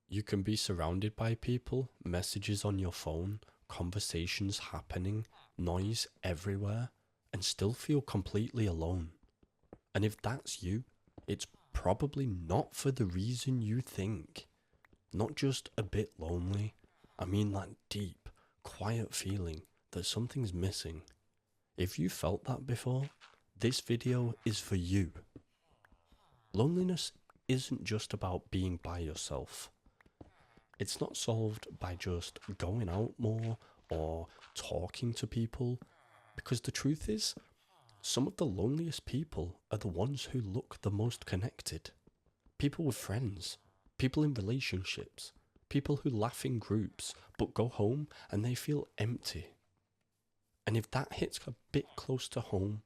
You can be surrounded by people, messages on your phone, conversations happening, noise everywhere, and still feel completely alone. And if that's you, it's probably not for the reason you think. Not just a bit lonely, I mean that deep, quiet feeling that something's missing. If you felt that before, this video is for you. Loneliness isn't just about being by yourself. It's not solved by just going out more or talking to people, because the truth is, some of the loneliest people are the ones who look the most connected. People with friends, people in relationships, people who laugh in groups but go home and they feel empty. And if that hits a bit close to home,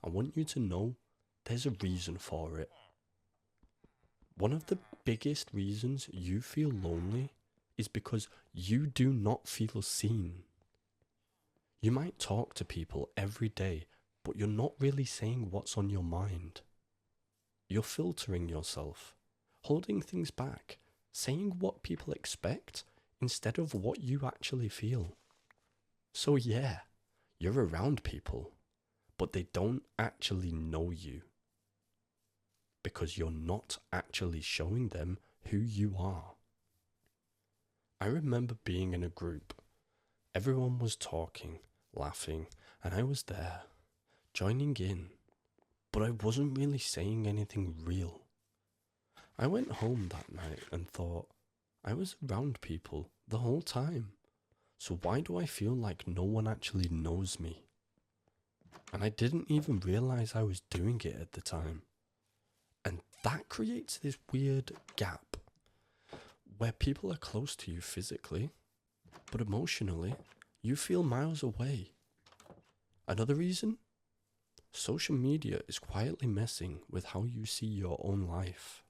I want you to know there's a reason for it. One of the biggest reasons you feel lonely is because you do not feel seen. You might talk to people every day, but you're not really saying what's on your mind. You're filtering yourself, holding things back, saying what people expect instead of what you actually feel. So yeah, you're around people, but they don't actually know you, because you're not actually showing them who you are. I remember being in a group. Everyone was talking, laughing, and I was there, joining in, but I wasn't really saying anything real. I went home that night and thought, I was around people the whole time, so why do I feel like no one actually knows me? And I didn't even realize I was doing it at the time. And that creates this weird gap where people are close to you physically, but emotionally, you feel miles away. Another reason? Social media is quietly messing with how you see your own life.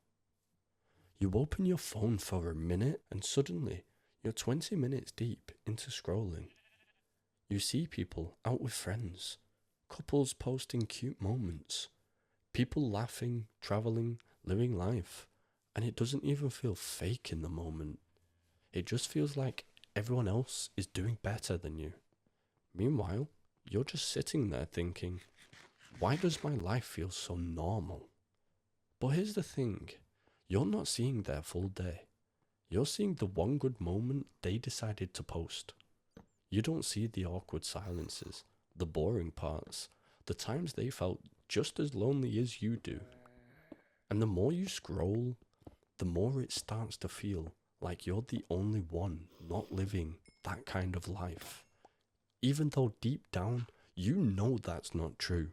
You open your phone for a minute and suddenly you're 20 minutes deep into scrolling. You see people out with friends, couples posting cute moments, people laughing, traveling, living life, and it doesn't even feel fake in the moment. It just feels like everyone else is doing better than you. Meanwhile, you're just sitting there thinking, why does my life feel so normal? But here's the thing, you're not seeing their full day. You're seeing the one good moment they decided to post. You don't see the awkward silences, the boring parts, the times they felt just as lonely as you do. And the more you scroll, the more it starts to feel like you're the only one not living that kind of life. Even though deep down, you know that's not true.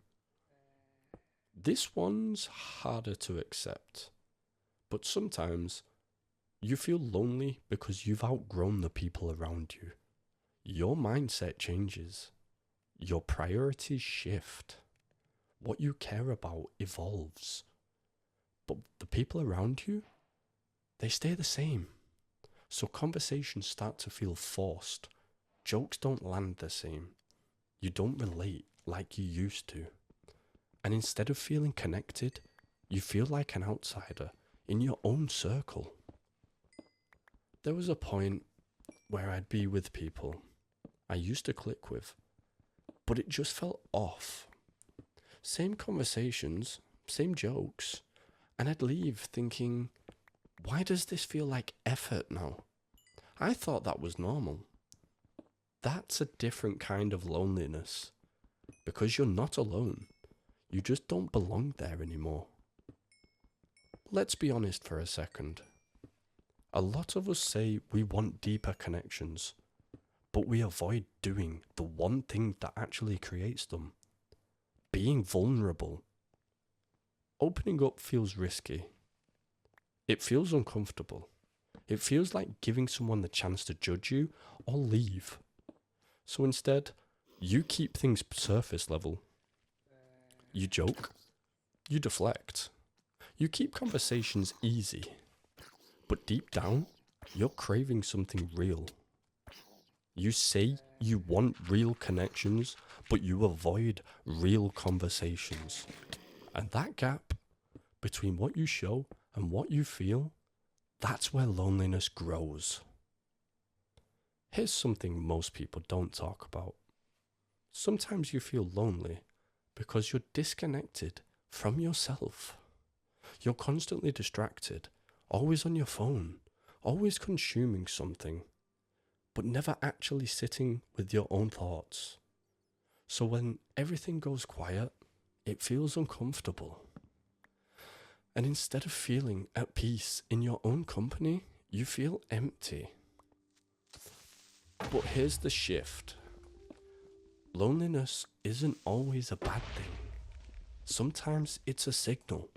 This one's harder to accept, but sometimes you feel lonely because you've outgrown the people around you. Your mindset changes. Your priorities shift. What you care about evolves. But the people around you, they stay the same. So conversations start to feel forced. Jokes don't land the same. You don't relate like you used to. And instead of feeling connected, you feel like an outsider in your own circle. There was a point where I'd be with people I used to click with, but it just felt off. Same conversations, same jokes, and I'd leave thinking, why does this feel like effort now? I thought that was normal. That's a different kind of loneliness, because you're not alone. You just don't belong there anymore. Let's be honest for a second. A lot of us say we want deeper connections, but we avoid doing the one thing that actually creates them. Being vulnerable. Opening up feels risky. It feels uncomfortable. It feels like giving someone the chance to judge you or leave. So instead, you keep things surface level. You joke. You deflect. You keep conversations easy. But deep down, you're craving something real. You say you want real connections, but you avoid real conversations. And that gap between what you show and what you feel, That's where loneliness grows. Here's something most people don't talk about. Sometimes you feel lonely because you're disconnected from yourself. You're constantly distracted, always on your phone, always consuming something, but never actually sitting with your own thoughts. So when everything goes quiet, it feels uncomfortable. And instead of feeling at peace in your own company, you feel empty. But here's the shift. Loneliness isn't always a bad thing. Sometimes it's a signal,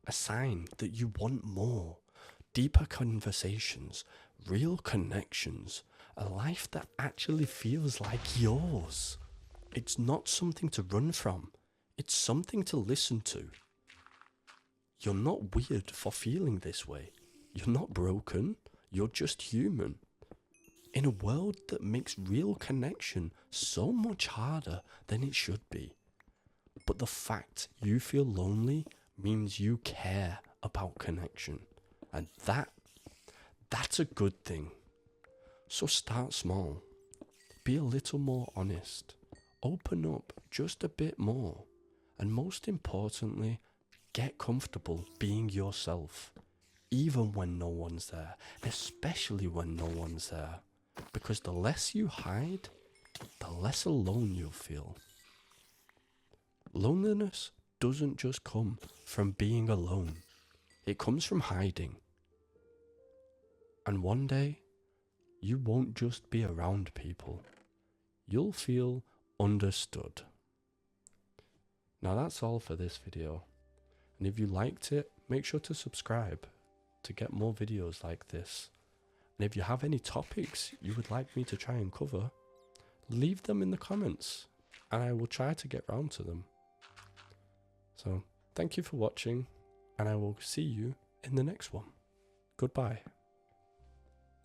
a sign that you want more, deeper conversations, real connections, a life that actually feels like yours. It's not something to run from, it's something to listen to. You're not weird for feeling this way. You're not broken, you're just human. In a world that makes real connection so much harder than it should be. But the fact you feel lonely means you care about connection. And that's a good thing. So start small. Be a little more honest. Open up just a bit more. And most importantly, get comfortable being yourself. Even when no one's there. Especially when no one's there. Because the less you hide, the less alone you'll feel. Loneliness doesn't just come from being alone. It comes from hiding. And one day, you won't just be around people. You'll feel understood. Now that's all for this video. And if you liked it, make sure to subscribe to get more videos like this. And if you have any topics you would like me to try and cover, leave them in the comments and I will try to get round to them. So, thank you for watching and I will see you in the next one. Goodbye.